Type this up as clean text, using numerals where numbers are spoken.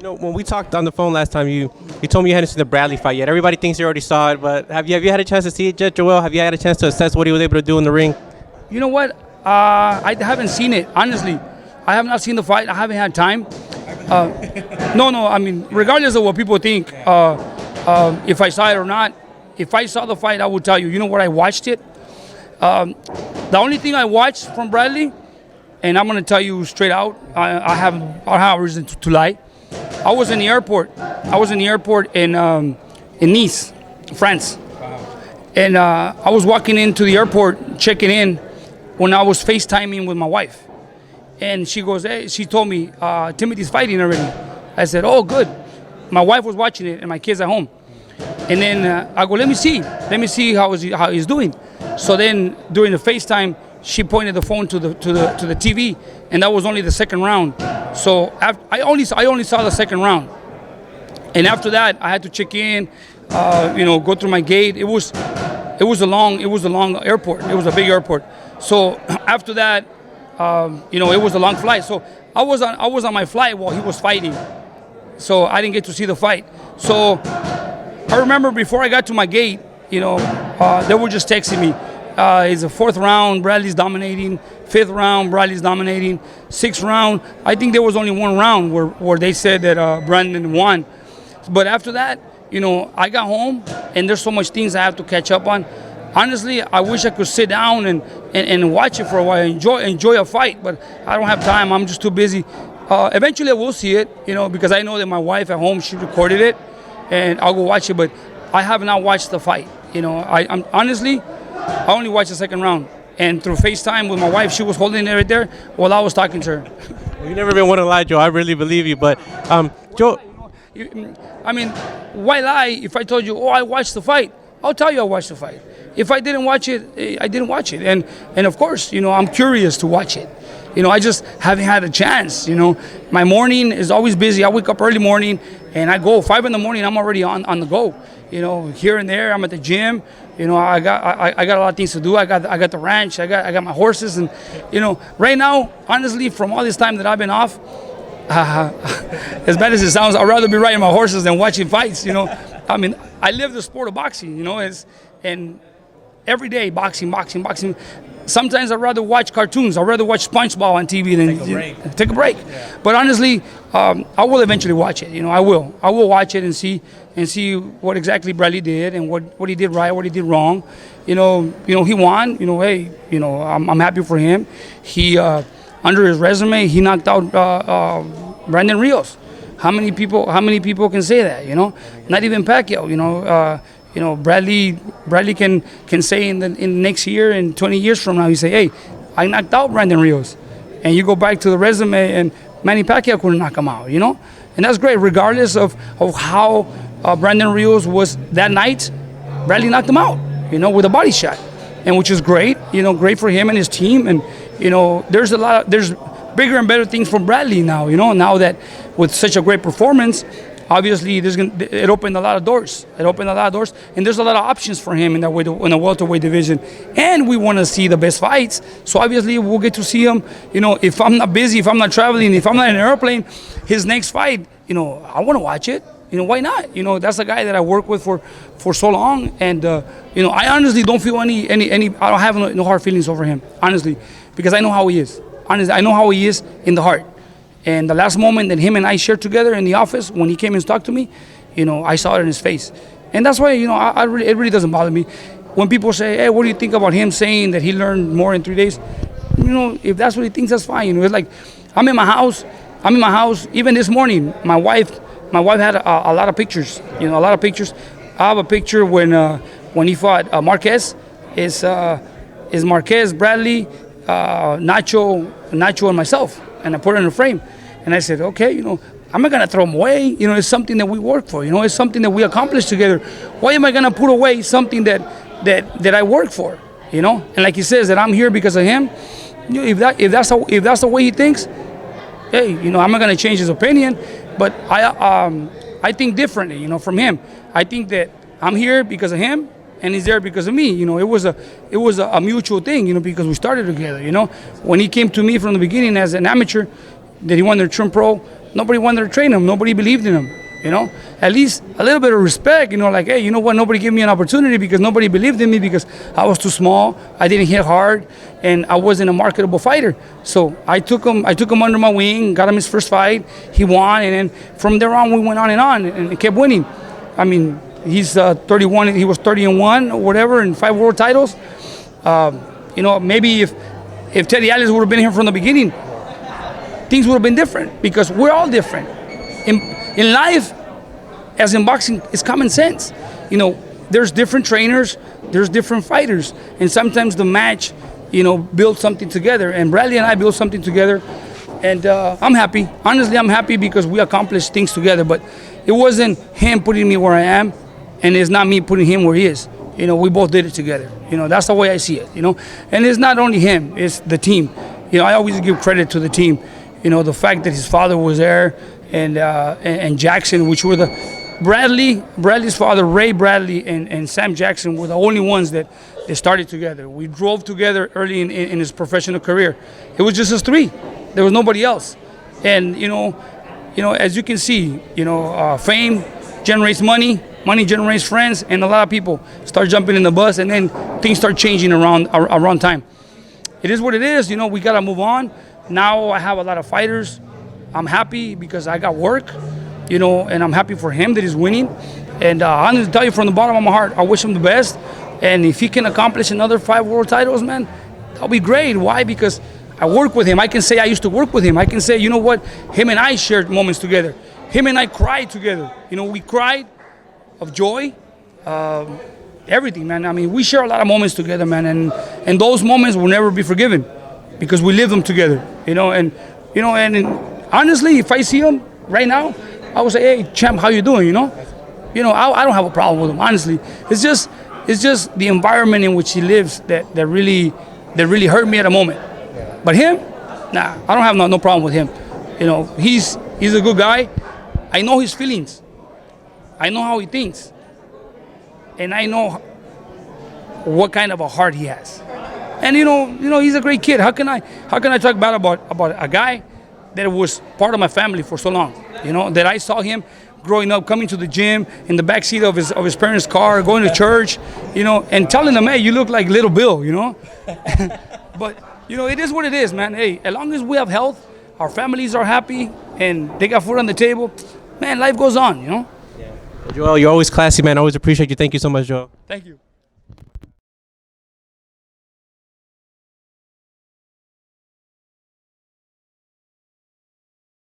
You know, when we talked on the phone last time, you told me you hadn't seen the Bradley fight yet. Everybody thinks you already saw it, but have you had a chance to see it yet, Joel? Have you had a chance to assess what he was able to do in the ring? You know what? I haven't seen it, honestly. I have not seen the fight. I haven't had time. No. I mean, regardless of what people think, if I saw it or not, if I saw the fight, I would tell you. You know what? I watched it. The only thing I watched from Bradley, and I'm going to tell you straight out, I have a reason to lie. I was in the airport. In Nice, France. And I was walking into the airport, checking in, when I was FaceTiming with my wife. And she goes, hey, she told me, Timothy's fighting already. I said, oh, good. My wife was watching it and my kids at home. And then I go, let me see how he's doing. So then during the FaceTime, she pointed the phone to the TV, and that was only the second round. So I only saw the second round. And after that, I had to check in, go through my gate. It was a long airport. It was a big airport. So after that, it was a long flight. So I was on my flight while he was fighting. So I didn't get to see the fight. So I remember before I got to my gate, they were just texting me. It's the fourth round, Bradley's dominating. Fifth round, Bradley's dominating. Sixth round, I think there was only one round where they said that Brandon won. But after that, I got home and there's so much things I have to catch up on. Honestly, I wish I could sit down and watch it for a while, enjoy a fight, but I don't have time. I'm just too busy. Eventually I will see it, because I know that my wife at home, she recorded it, and I'll go watch it, but I have not watched the fight. I'm honestly, I only watched the second round. And through FaceTime with my wife, she was holding it right there while I was talking to her. Well, you've never been one to lie, Joe. I really believe you. But, Joe. I mean, why lie if I told you, I watched the fight? I'll tell you I watched the fight. If I didn't watch it, I didn't watch it. And of course, I'm curious to watch it. I just haven't had a chance. My morning is always busy. I wake up early morning and I go 5 in the morning. I'm already on the go. Here and there. I'm at the gym. I got a lot of things to do. I got the ranch. I got my horses, and right now, honestly, from all this time that I've been off, as bad as it sounds, I'd rather be riding my horses than watching fights. I mean, I live the sport of boxing. And every day boxing. Sometimes I'd rather watch cartoons. I'd rather watch SpongeBob on TV than take a break. Yeah. But honestly, I will eventually watch it. I will watch it and see what exactly Bradley did and what he did right, what he did wrong. He won. Hey, I'm happy for him. He under his resume, he knocked out Brandon Rios. How many people can say that? Not even Pacquiao. Bradley can say in the next year and 20 years from now, he say, hey, I knocked out Brandon Rios. And you go back to the resume and Manny Pacquiao couldn't knock him out, And that's great. Regardless of how Brandon Rios was that night, Bradley knocked him out, with a body shot. And which is great, great for him and his team. And, there's bigger and better things from Bradley now, now that with such a great performance, obviously, it opened a lot of doors. And there's a lot of options for him in the welterweight division. And we want to see the best fights. So obviously, we'll get to see him. If I'm not busy, if I'm not traveling, if I'm not in an airplane, his next fight, I want to watch it. Why not? That's a guy that I work with for so long. And I honestly don't feel any. I don't have no hard feelings over him, honestly, because I know how he is. Honestly, I know how he is in the heart. And the last moment that him and I shared together in the office, when he came and talked to me, I saw it in his face. And that's why, it really doesn't bother me. When people say, hey, what do you think about him saying that he learned more in 3 days? If that's what he thinks, that's fine. It's like, I'm in my house. Even this morning, my wife had a lot of pictures, I have a picture when he fought Marquez. Is Marquez, Bradley, Nacho, and myself. And I put it in a frame. And I said, okay, I'm not going to throw them away. It's something that we work for. It's something that we accomplish together. Why am I going to put away something that I work for? And like he says, that I'm here because of him. If that's the way he thinks, hey, I'm not going to change his opinion. But I think differently, from him. I think that I'm here because of him. And he's there because of me. It was a mutual thing, because we started together. When he came to me from the beginning as an amateur, that he wanted to turn pro, nobody wanted to train him. Nobody believed in him. At least a little bit of respect. Like, hey, you know what? Nobody gave me an opportunity because nobody believed in me because I was too small. I didn't hit hard, and I wasn't a marketable fighter. So I took him under my wing, got him his first fight. He won, and then from there on, we went on and kept winning. I mean, he's 31. He was 30-1 or whatever, and 5 world titles. Maybe if Teddy Atlas would have been here from the beginning, things would have been different because we're all different. In life, as in boxing, it's common sense. There's different trainers, there's different fighters, and sometimes the match, builds something together. And Bradley and I built something together, and I'm happy. Honestly, I'm happy because we accomplished things together. But it wasn't him putting me where I am, and it's not me putting him where he is. We both did it together. That's the way I see it. And it's not only him; it's the team. I always give credit to the team. The fact that his father was there. And Jackson, which were Bradley's father, Ray Bradley, and Sam Jackson were the only ones that started together. We drove together early in his professional career. It was just us 3. There was nobody else. And as you can see, fame generates money, money generates friends, and a lot of people start jumping in the bus, and then things start changing around time. It is what it is. We gotta move on. Now I have a lot of fighters. I'm happy because I got work, and I'm happy for him that he's winning. And I'm going to tell you from the bottom of my heart, I wish him the best. And if he can accomplish another 5 world titles, man, that'll be great. Why? Because I work with him. I can say I used to work with him. I can say, you know what? Him and I shared moments together. Him and I cried together. We cried of joy, everything, man. I mean, we share a lot of moments together, man. And those moments will never be forgiven because we live them together, and honestly, if I see him right now, I would say, "Hey, champ, how you doing?" I don't have a problem with him. Honestly, it's just the environment in which he lives that really hurt me at a moment. But him, nah, I don't have no problem with him. He's a good guy. I know his feelings. I know how he thinks, and I know what kind of a heart he has. And he's a great kid. How can I talk bad about a guy that was part of my family for so long, that I saw him growing up, coming to the gym, in the backseat of his parents' car, going to church, and telling them, hey, you look like little Bill, But, it is what it is, man. Hey, as long as we have health, our families are happy, and they got food on the table, man, life goes on, Joel, you're always classy, man. I always appreciate you. Thank you so much, Joel. Thank you.